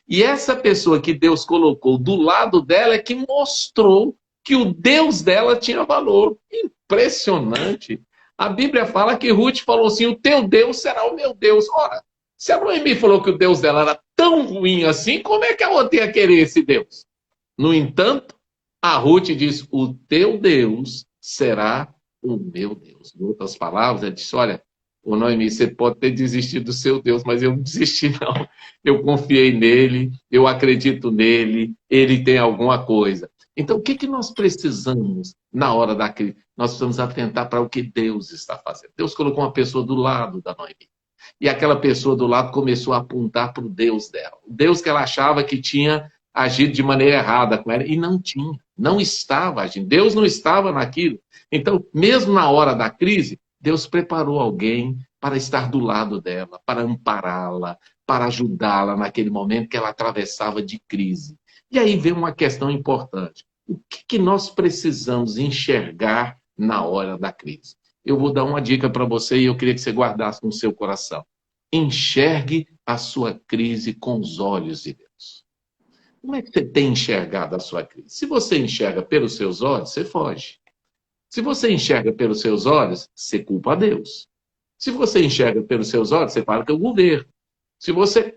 E essa pessoa que Deus colocou do lado dela é que mostrou que o Deus dela tinha valor. Impressionante. A Bíblia fala que Ruth falou assim, o teu Deus será o meu Deus. Ora, se a Noemi falou que o Deus dela era tão ruim assim, como é que a outra ia querer esse Deus? No entanto, a Ruth diz, o teu Deus será o meu Deus. Em outras palavras, ela disse, olha, ô Noemi, você pode ter desistido do seu Deus, mas eu não desisti não. Eu confiei nele, eu acredito nele, ele tem alguma coisa. Então, o que nós precisamos na hora da crise? Nós precisamos atentar para o que Deus está fazendo. Deus colocou uma pessoa do lado da Noemi. E aquela pessoa do lado começou a apontar para o Deus dela. O Deus que ela achava que tinha agido de maneira errada com ela. E não tinha, não estava agindo. Deus não estava naquilo. Então, mesmo na hora da crise, Deus preparou alguém para estar do lado dela, para ampará-la, para ajudá-la naquele momento que ela atravessava de crise. E aí vem uma questão importante. O que nós precisamos enxergar na hora da crise? Eu vou dar uma dica para você e eu queria que você guardasse no seu coração. Enxergue a sua crise com os olhos de Deus. Como é que você tem enxergado a sua crise? Se você enxerga pelos seus olhos, você foge. Se você enxerga pelos seus olhos, você culpa a Deus. Se você enxerga pelos seus olhos, você fala que é o governo. Se você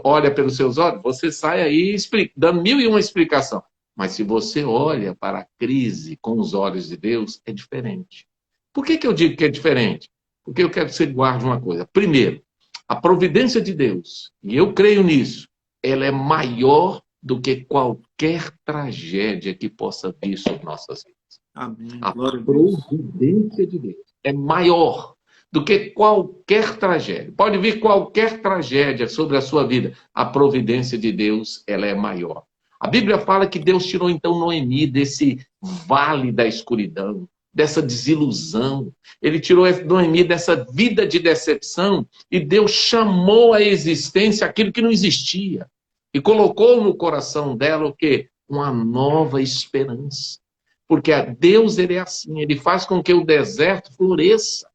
olha pelos seus olhos, você sai aí dando 1001 explicação. Mas se você olha para a crise com os olhos de Deus, é diferente. Por que eu digo que é diferente? Porque eu quero que você guarde uma coisa. Primeiro, a providência de Deus, e eu creio nisso, ela é maior do que qualquer tragédia que possa vir sobre nossas vidas.
Amém.
A providência de Deus é maior do que qualquer tragédia. Pode vir qualquer tragédia sobre a sua vida. A providência de Deus, ela é maior. A Bíblia fala que Deus tirou então Noemi desse vale da escuridão, dessa desilusão. Ele tirou Noemi dessa vida de decepção e Deus chamou à existência aquilo que não existia. E colocou no coração dela o quê? Uma nova esperança. Porque Deus, ele é assim, ele faz com que o deserto floresça.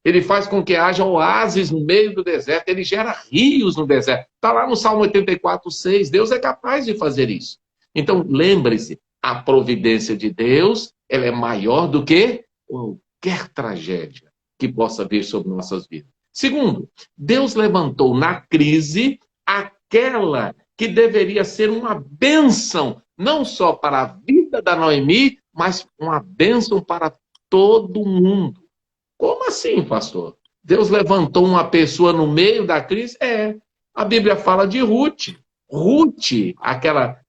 Ele faz com que haja oásis no meio do deserto, ele gera rios no deserto. Está lá no Salmo 84:6, Deus é capaz de fazer isso. Então, lembre-se, a providência de Deus, ela é maior do que qualquer tragédia que possa vir sobre nossas vidas. Segundo, Deus levantou na crise aquela que deveria ser uma bênção, não só para a vida da Noemi, mas uma bênção para todo mundo. Como assim, pastor? Deus levantou uma pessoa no meio da crise? A Bíblia fala de Ruth. Ruth, aquela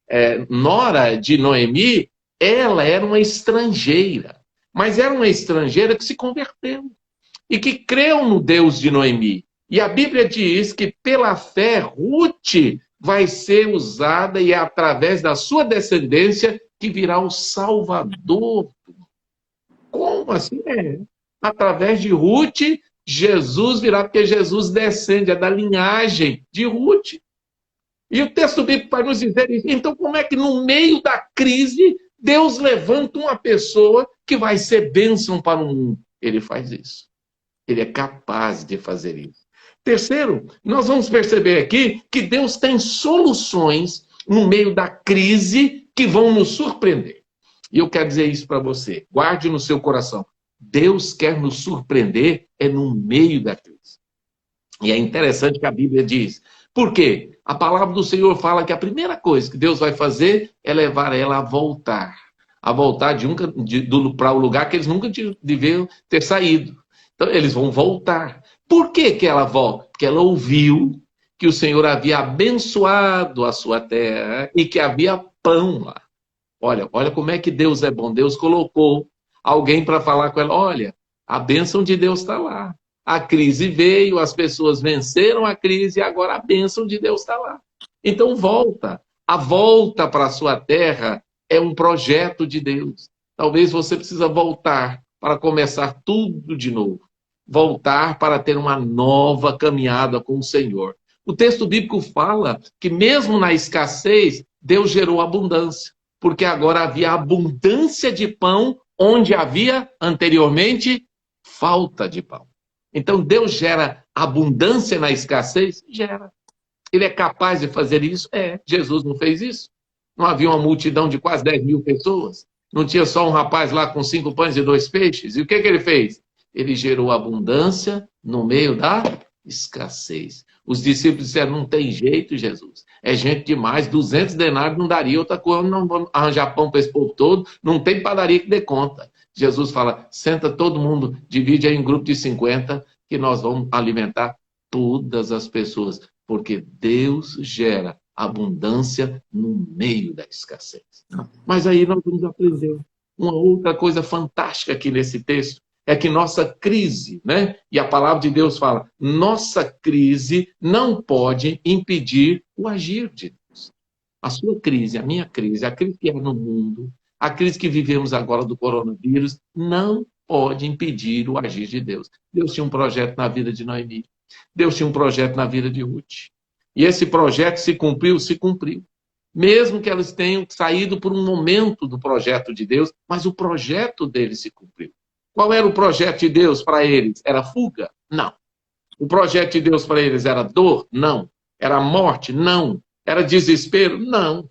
nora de Noemi, ela era uma estrangeira. Mas era uma estrangeira que se converteu. E que creu no Deus de Noemi. E a Bíblia diz que pela fé, Ruth vai ser usada e é através da sua descendência que virá o Salvador. Como assim? Através de Ruth, Jesus virá, porque Jesus descende, é da linhagem de Ruth. E o texto bíblico vai nos dizer isso. Então, como é que no meio da crise, Deus levanta uma pessoa que vai ser bênção para o mundo? Ele faz isso. Ele é capaz de fazer isso. Terceiro, nós vamos perceber aqui que Deus tem soluções no meio da crise que vão nos surpreender. E eu quero dizer isso para você. Guarde no seu coração. Deus quer nos surpreender no meio da crise. E é interessante que a Bíblia diz. Por quê? A palavra do Senhor fala que a primeira coisa que Deus vai fazer é levar ela a voltar. A voltar para o lugar que eles nunca deviam ter saído. Então, eles vão voltar. Por que ela volta? Porque ela ouviu que o Senhor havia abençoado a sua terra e que havia pão lá. Olha como é que Deus é bom. Deus colocou alguém para falar com ela, olha, a bênção de Deus está lá. A crise veio, as pessoas venceram a crise e agora a bênção de Deus está lá. Então volta. A volta para a sua terra é um projeto de Deus. Talvez você precisa voltar para começar tudo de novo. Voltar para ter uma nova caminhada com o Senhor. O texto bíblico fala que mesmo na escassez, Deus gerou abundância. Porque agora havia abundância de pão onde havia, anteriormente, falta de pão. Então, Deus gera abundância na escassez? Gera. Ele é capaz de fazer isso? Jesus não fez isso? Não havia uma multidão de quase 10.000 pessoas? Não tinha só um rapaz lá com 5 pães e 2 peixes? E o que ele fez? Ele gerou abundância no meio da escassez. Os discípulos disseram, não tem jeito, Jesus. É gente demais, 200 denários não daria, outra coisa, não vamos arranjar pão para esse povo todo, não tem padaria que dê conta. Jesus fala, senta todo mundo, divide aí em grupo de 50, que nós vamos alimentar todas as pessoas, porque Deus gera abundância no meio da escassez. Mas aí nós vamos aprender uma outra coisa fantástica aqui nesse texto, é que nossa crise, né? E a palavra de Deus fala, nossa crise não pode impedir o agir de Deus. A sua crise, a minha crise, a crise que é no mundo, a crise que vivemos agora do coronavírus, não pode impedir o agir de Deus. Deus tinha um projeto na vida de Noemi. Deus tinha um projeto na vida de Ruth. E esse projeto se cumpriu, se cumpriu. Mesmo que elas tenham saído por um momento do projeto de Deus, mas o projeto deles se cumpriu. Qual era o projeto de Deus para eles? Era fuga? Não. O projeto de Deus para eles era dor? Não. Era morte? Não. Era desespero? Não.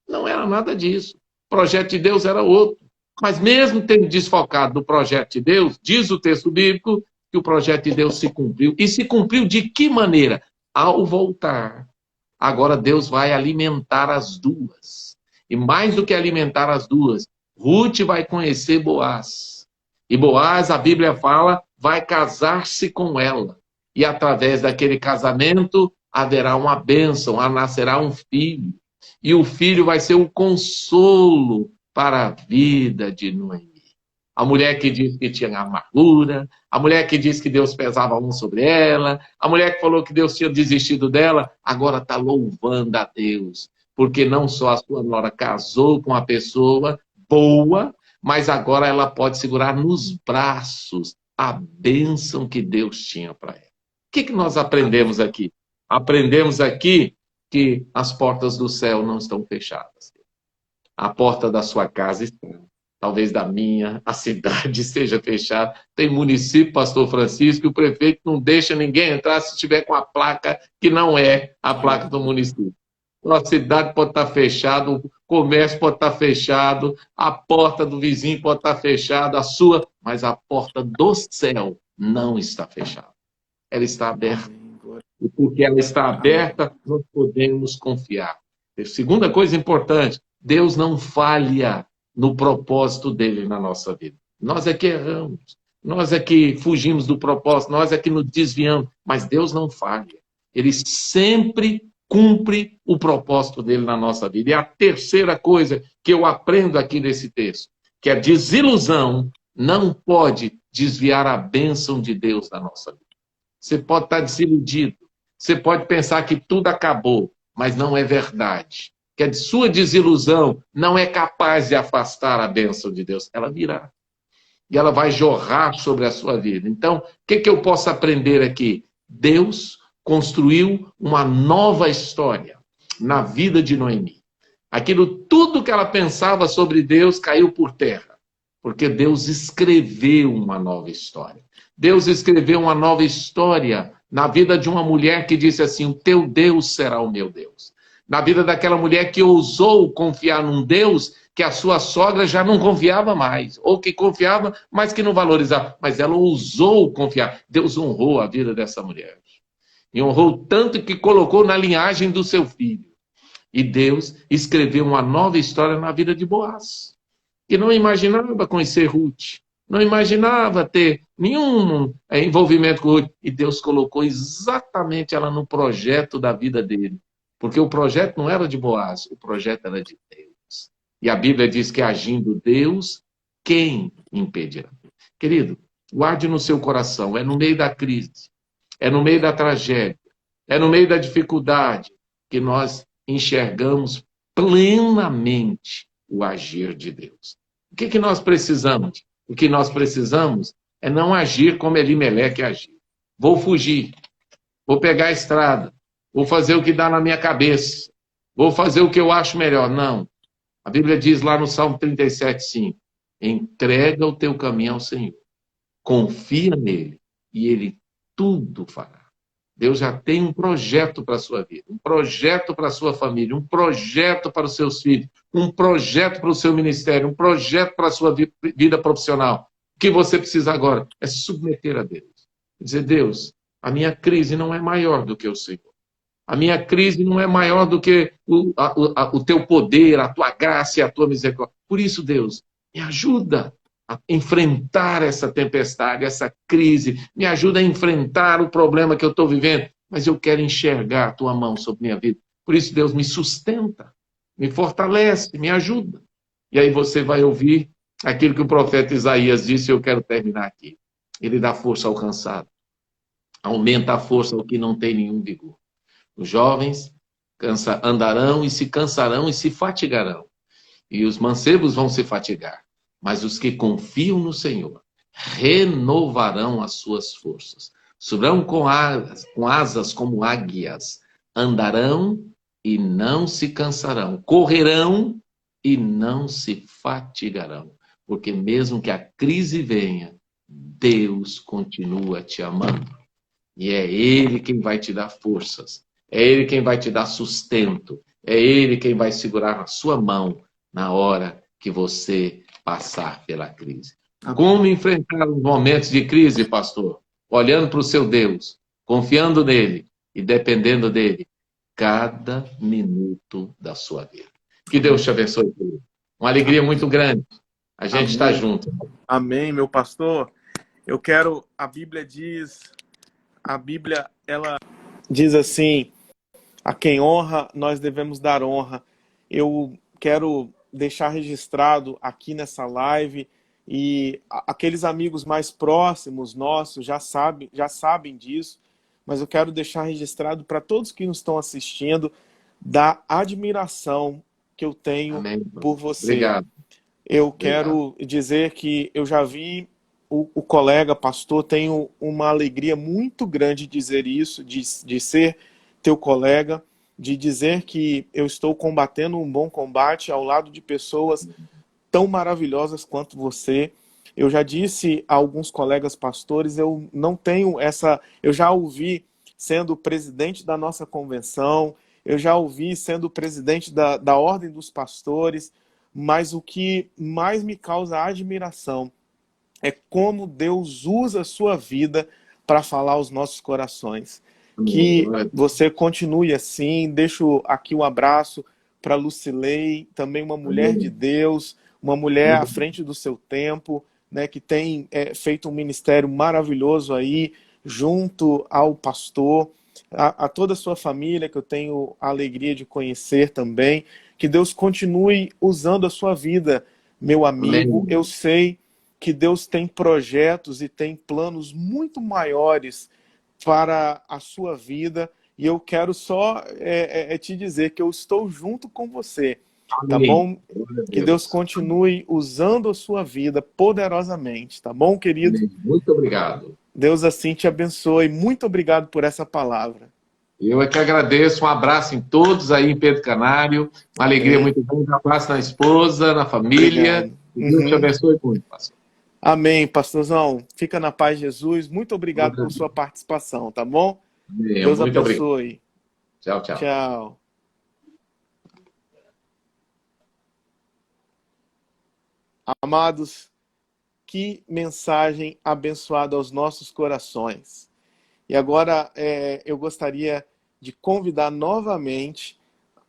Não era nada disso. O projeto de Deus era outro. Mas mesmo tendo desfocado do projeto de Deus, diz o texto bíblico que o projeto de Deus se cumpriu. E se cumpriu de que maneira? Ao voltar, agora Deus vai alimentar as duas. E mais do que alimentar as duas, Ruth vai conhecer Boaz. E Boaz, a Bíblia fala, vai casar-se com ela. E através daquele casamento haverá uma bênção, nascerá um filho. E o filho vai ser o consolo para a vida de Noemi. A mulher que disse que tinha amargura, a mulher que disse que Deus pesava a mão sobre ela, a mulher que falou que Deus tinha desistido dela, agora está louvando a Deus. Porque não só a sua nora casou com uma pessoa boa, mas agora ela pode segurar nos braços a bênção que Deus tinha para ela. O que nós aprendemos aqui? Aprendemos aqui que as portas do céu não estão fechadas. A porta da sua casa está. Talvez da minha, a cidade esteja fechada. Tem município, pastor Francisco, que o prefeito não deixa ninguém entrar se estiver com a placa que não é a placa do município. A cidade pode estar fechada, o comércio pode estar fechado, a porta do vizinho pode estar fechada, a sua, mas a porta do céu não está fechada. Ela está aberta. E porque ela está aberta, nós podemos confiar. A segunda coisa importante, Deus não falha no propósito dele na nossa vida. Nós é que erramos, nós é que fugimos do propósito, nós é que nos desviamos, mas Deus não falha. Ele sempre cumpre o propósito dele na nossa vida. E a terceira coisa que eu aprendo aqui nesse texto, que a desilusão não pode desviar a bênção de Deus na nossa vida. Você pode estar desiludido, você pode pensar que tudo acabou, mas não é verdade. Que a sua desilusão não é capaz de afastar a bênção de Deus. Ela virá. E ela vai jorrar sobre a sua vida. Então, o que eu posso aprender aqui? Deus construiu uma nova história na vida de Noemi. Aquilo tudo que ela pensava sobre Deus caiu por terra. Porque Deus escreveu uma nova história. Deus escreveu uma nova história na vida de uma mulher que disse assim, o teu Deus será o meu Deus. Na vida daquela mulher que ousou confiar num Deus que a sua sogra já não confiava mais, ou que confiava, mas que não valorizava. Mas ela ousou confiar. Deus honrou a vida dessa mulher. E honrou tanto que colocou na linhagem do seu filho. E Deus escreveu uma nova história na vida de Boaz, que não imaginava conhecer Ruth, não imaginava ter nenhum envolvimento com Ruth. E Deus colocou exatamente ela no projeto da vida dele. Porque o projeto não era de Boaz, o projeto era de Deus. E a Bíblia diz que agindo Deus, quem impedirá? Querido, guarde no seu coração, é no meio da crise, é no meio da tragédia, é no meio da dificuldade que nós enxergamos plenamente o agir de Deus. O que nós precisamos? O que nós precisamos é não agir como Elimeleque agiu. Vou fugir, vou pegar a estrada, vou fazer o que dá na minha cabeça, vou fazer o que eu acho melhor. Não. A Bíblia diz lá no Salmo 37:5, entrega o teu caminho ao Senhor, confia nele e ele tudo fará. Deus já tem um projeto para a sua vida, um projeto para a sua família, um projeto para os seus filhos, um projeto para o seu ministério, um projeto para a sua vida profissional. O que você precisa agora é se submeter a Deus. Dizer, Deus, A minha crise não é maior do que o Senhor. A minha crise não é maior do que o teu poder, a tua graça e a tua misericórdia. Por isso, Deus, me ajuda a enfrentar essa tempestade, essa crise. Me ajuda a enfrentar o problema que eu estou vivendo. Mas eu quero enxergar a tua mão sobre minha vida. Por isso, Deus, me sustenta, me fortalece, me ajuda. E aí você vai ouvir aquilo que o profeta Isaías disse, e eu quero terminar aqui. Ele dá força ao cansado. Aumenta a força ao que não tem nenhum vigor. Os jovens andarão e se cansarão e se fatigarão. E os mancebos vão se fatigar. Mas os que confiam no Senhor renovarão as suas forças. Subirão com asas como águias. Andarão e não se cansarão. Correrão e não se fatigarão. Porque mesmo que a crise venha, Deus continua te amando. E é Ele quem vai te dar forças. É Ele quem vai te dar sustento. É Ele quem vai segurar a sua mão na hora que você passar pela crise. Como enfrentar os momentos de crise, pastor? Olhando para o seu Deus, confiando nele e dependendo dele cada minuto da sua vida. Que Deus te abençoe. Uma alegria muito grande. A gente está junto.
Amém, meu pastor. A Bíblia, ela diz assim, a quem honra, nós devemos dar honra. Eu quero deixar registrado aqui nessa live, e aqueles amigos mais próximos nossos já sabem disso, mas eu quero deixar registrado para todos que nos estão assistindo, da admiração que eu tenho por você.
Obrigado.
Eu quero dizer que eu já vi o colega pastor, tenho uma alegria muito grande de dizer isso, de ser teu colega, de dizer que eu estou combatendo um bom combate ao lado de pessoas tão maravilhosas quanto você. Eu já disse a alguns colegas pastores, eu não tenho essa... Eu já ouvi sendo presidente da nossa convenção, eu já ouvi sendo presidente da Ordem dos Pastores, mas o que mais me causa admiração é como Deus usa a sua vida para falar aos nossos corações. Que você continue assim. Deixo aqui um abraço para Lucilei, também uma mulher de Deus, uma mulher à frente do seu tempo, né, que tem feito um ministério maravilhoso aí, junto ao pastor, a toda a sua família, que eu tenho a alegria de conhecer também. Que Deus continue usando a sua vida, meu amigo. Eu sei que Deus tem projetos e tem planos muito maiores para a sua vida, e eu quero só te dizer que eu estou junto com você, tá bom? Que Deus continue usando a sua vida poderosamente, tá bom, querido?
Muito obrigado.
Deus assim te abençoe. Muito obrigado por essa palavra.
Eu é que agradeço. Um abraço em todos aí em Pedro Canário. Uma alegria muito grande. Um abraço na esposa, na família. Deus te abençoe muito, pastor.
Amém, pastorzão. Fica na paz de Jesus. Muito obrigado por sua participação, tá bom? Deus
muito
abençoe.
Obrigado. Tchau, tchau.
Tchau. Amados, que mensagem abençoada aos nossos corações. E agora eu gostaria de convidar novamente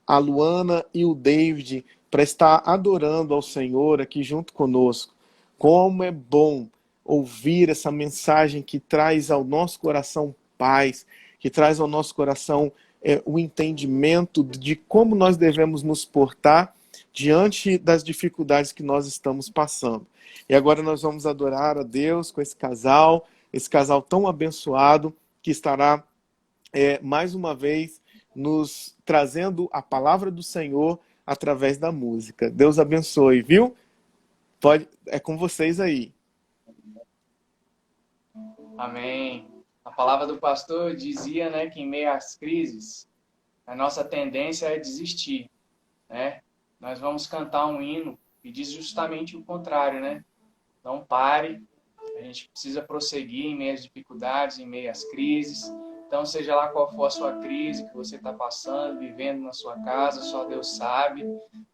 a Luana e o David para estar adorando ao Senhor aqui junto conosco. Como é bom ouvir essa mensagem que traz ao nosso coração paz, que traz ao nosso coração o entendimento de como nós devemos nos portar diante das dificuldades que nós estamos passando. E agora nós vamos adorar a Deus com esse casal tão abençoado, que estará mais uma vez nos trazendo a palavra do Senhor através da música. Deus abençoe, viu? É com vocês aí.
Amém. A palavra do pastor dizia, né, que em meio às crises, a nossa tendência é desistir, né? Nós vamos cantar um hino que diz justamente o contrário, né? Não pare, a gente precisa prosseguir em meio às dificuldades, em meio às crises. Então, seja lá qual for a sua crise que você está passando, vivendo na sua casa, só Deus sabe,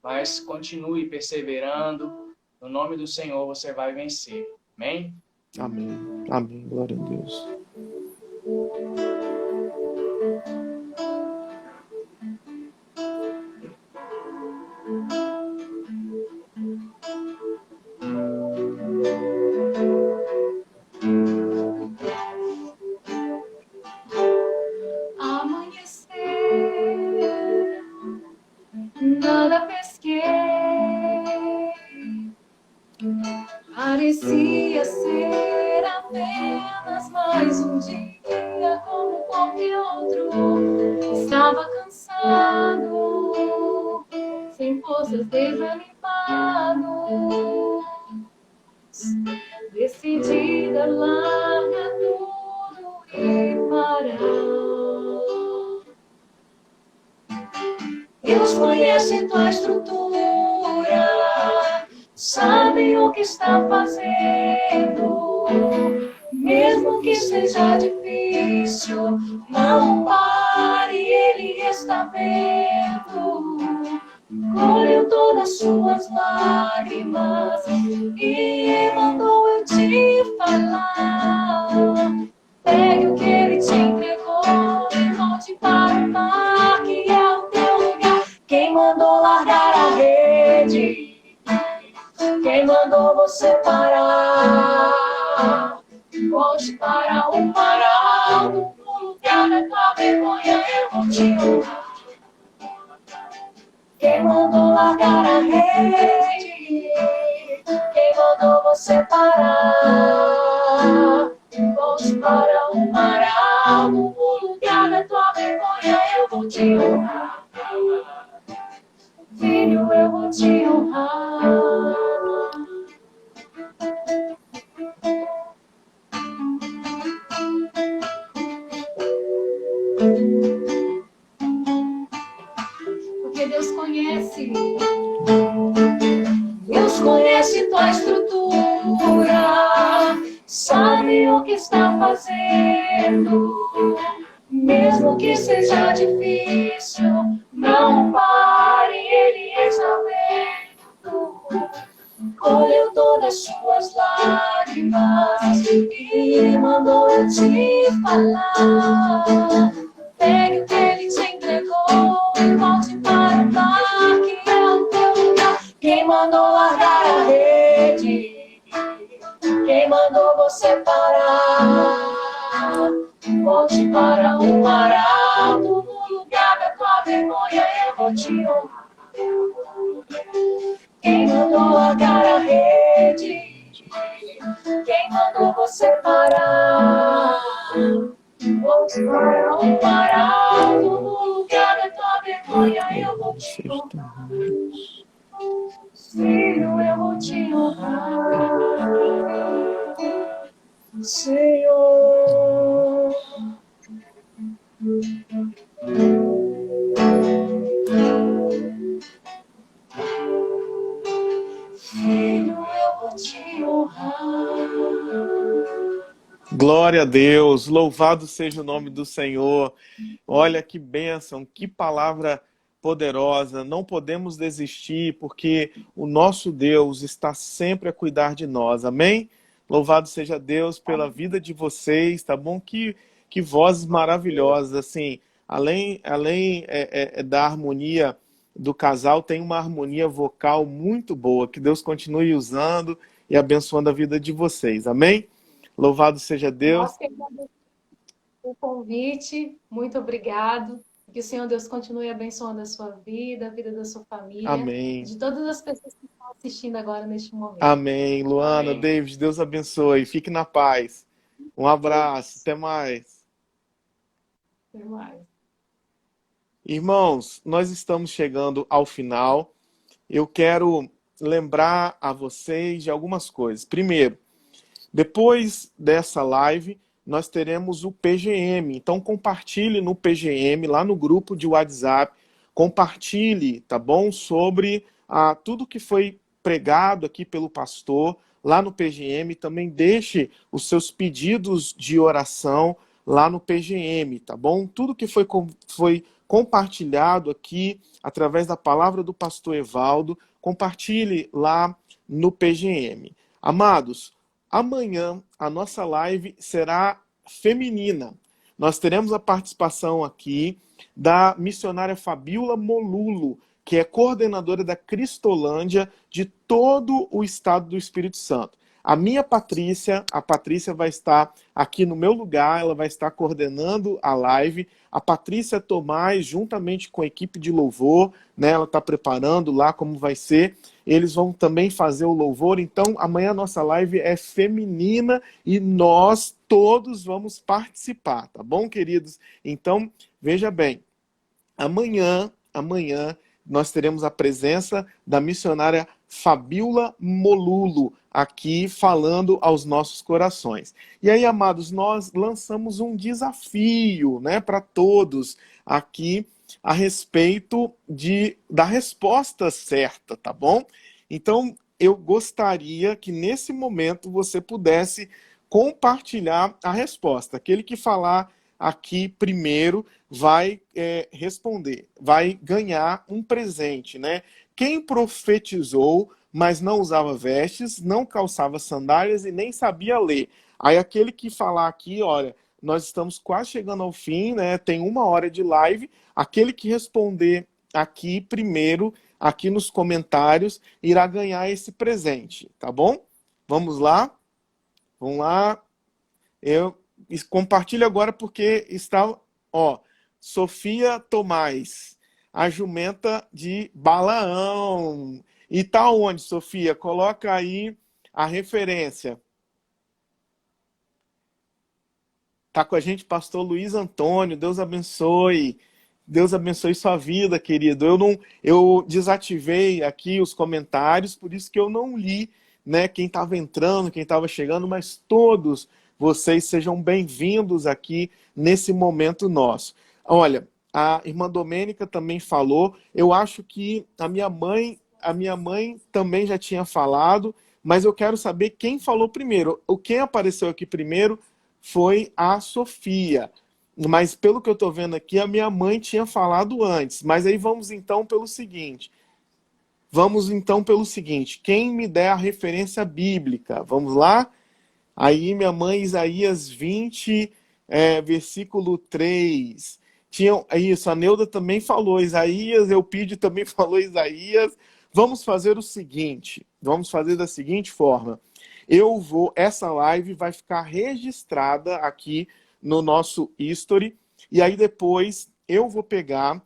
mas continue perseverando. No nome do Senhor você vai vencer. Amém?
Amém. Amém. Glória a Deus.
Amanhecer, nada pesquei, parecia ser apenas mais um dia como qualquer outro. Estava cansado, sem forças, desanimado, decidida, larga tudo e parar. Deus conhece tua estrutura, sabe o que está fazendo. Mesmo que seja difícil, não pare, Ele está vendo. Colheu todas suas lágrimas e mandou eu te falar. Pegue o que Ele te entregou e volte para o mar, que é o teu lugar. Quem mandou largar a rede? Quem mandou você parar? Volte para o mar alto, no lugar da tua vergonha eu vou te honrar. Quem mandou largar a rede? Quem mandou você parar? Volte para o mar alto, no lugar da tua vergonha eu vou te honrar. Filho, eu vou te honrar. Porque Deus conhece tua estrutura, sabe o que está fazendo. Mesmo que seja difícil, não pare, Ele está vendo. Colheu todas suas lágrimas e mandou eu te falar. Pegue o que Ele te entregou e volte para o mar, que é o teu lugar. Quem mandou largar a rede? Quem mandou você parar? Volte para o mar alto, no lugar da tua vergonha eu vou te honrar. Quem mandou largar a rede? Quem mandou você parar? Volte para o mar alto, no lugar da tua vergonha eu vou te honrar. Filho, eu vou te honrar. Senhor. Filho, eu vou te honrar.
Glória a Deus, louvado seja o nome do Senhor. Olha que bênção, que palavra poderosa. Não podemos desistir, porque o nosso Deus está sempre a cuidar de nós, amém? Louvado seja Deus pela vida de vocês, tá bom? Que vozes maravilhosas, assim, além da harmonia do casal, tem uma harmonia vocal muito boa, que Deus continue usando e abençoando a vida de vocês, amém? Louvado seja Deus.
Nós que agradecemos o convite, muito obrigado. Que o Senhor Deus continue abençoando a sua vida, a vida da sua família.
Amém.
De todas as pessoas que estão assistindo agora neste momento.
Amém. Luana,
Amém.
David, Deus abençoe. Fique na paz. Um abraço. Até mais.
Até mais.
Irmãos, nós estamos chegando ao final. Eu quero lembrar a vocês de algumas coisas. Primeiro, depois dessa live, nós teremos o PGM. Então, compartilhe no PGM, lá no grupo de WhatsApp. Compartilhe, tá bom? Sobre tudo que foi pregado aqui pelo pastor, lá no PGM. Também deixe os seus pedidos de oração lá no PGM, tá bom? Tudo que foi compartilhado aqui, através da palavra do pastor Evaldo, compartilhe lá no PGM. Amados, amanhã a nossa live será feminina. nós teremos a participação aqui da missionária Fabíola Molulo, que é coordenadora da Cristolândia de todo o estado do Espírito Santo. A Patrícia vai estar aqui no meu lugar, ela vai estar coordenando a live. A Patrícia Tomás, juntamente com a equipe de louvor, né, ela está preparando lá como vai ser. Eles vão também fazer o louvor. Então, amanhã a nossa live é feminina e nós todos vamos participar, tá bom, queridos? Então, veja bem, amanhã nós teremos a presença da missionária Fabíola Molulo aqui falando aos nossos corações. E aí, amados, nós lançamos um desafio, né, para todos aqui a respeito da resposta certa, tá bom? Então, eu gostaria que nesse momento você pudesse compartilhar a resposta. Aquele que falar aqui primeiro vai responder, vai ganhar um presente, né? Quem profetizou, mas não usava vestes, não calçava sandálias e nem sabia ler. Aí aquele que falar aqui, olha, nós estamos quase chegando ao fim, né? Tem 1 hora de live. Aquele que responder aqui primeiro, aqui nos comentários, irá ganhar esse presente, tá bom? Vamos lá? Vamos lá. Eu compartilho agora porque está, ó, Sofia Tomás, a jumenta de Balaão. E tá onde, Sofia? Coloca aí a referência. Tá com a gente pastor Luiz Antônio, Deus abençoe. Deus abençoe sua vida, querido. Eu desativei aqui os comentários, por isso que eu não li, né, quem estava entrando, quem estava chegando, mas todos vocês sejam bem-vindos aqui nesse momento nosso. Olha, a irmã Domênica também falou, eu acho que a minha mãe também já tinha falado, mas eu quero saber quem falou primeiro. Quem apareceu aqui primeiro foi a Sofia. Mas pelo que eu estou vendo aqui, a minha mãe tinha falado antes. Mas aí vamos então pelo seguinte. Quem me der a referência bíblica? Vamos lá? Aí minha mãe, Isaías 20, versículo 3. Isso, a Neuda também falou Isaías, Eupídio também falou Isaías. Vamos fazer o seguinte. Vamos fazer da seguinte forma. Essa live vai ficar registrada aqui no nosso history, e aí depois eu vou pegar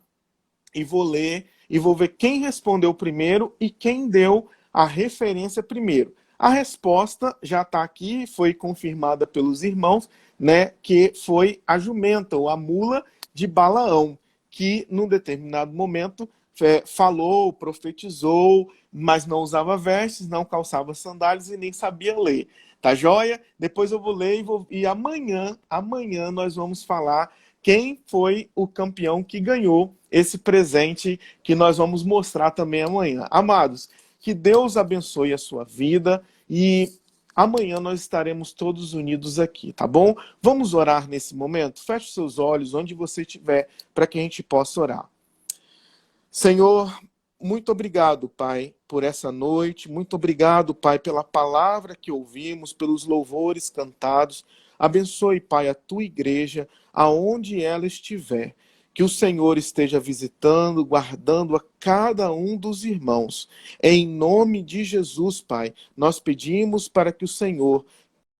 e vou ler, e vou ver quem respondeu primeiro e quem deu a referência primeiro. A resposta já está aqui, foi confirmada pelos irmãos, né, que foi a jumenta, ou a mula de Balaão, que num determinado momento falou, profetizou, mas não usava vestes, não calçava sandálias e nem sabia ler. Tá joia? Depois eu vou ler e amanhã nós vamos falar quem foi o campeão que ganhou esse presente que nós vamos mostrar também amanhã. Amados, que Deus abençoe a sua vida e amanhã nós estaremos todos unidos aqui, tá bom? Vamos orar nesse momento? Feche seus olhos onde você estiver para que a gente possa orar. Senhor, muito obrigado, Pai, por essa noite. Muito obrigado, Pai, pela palavra que ouvimos, pelos louvores cantados. Abençoe, Pai, a tua igreja, aonde ela estiver. Que o Senhor esteja visitando, guardando a cada um dos irmãos. Em nome de Jesus, Pai, nós pedimos para que o Senhor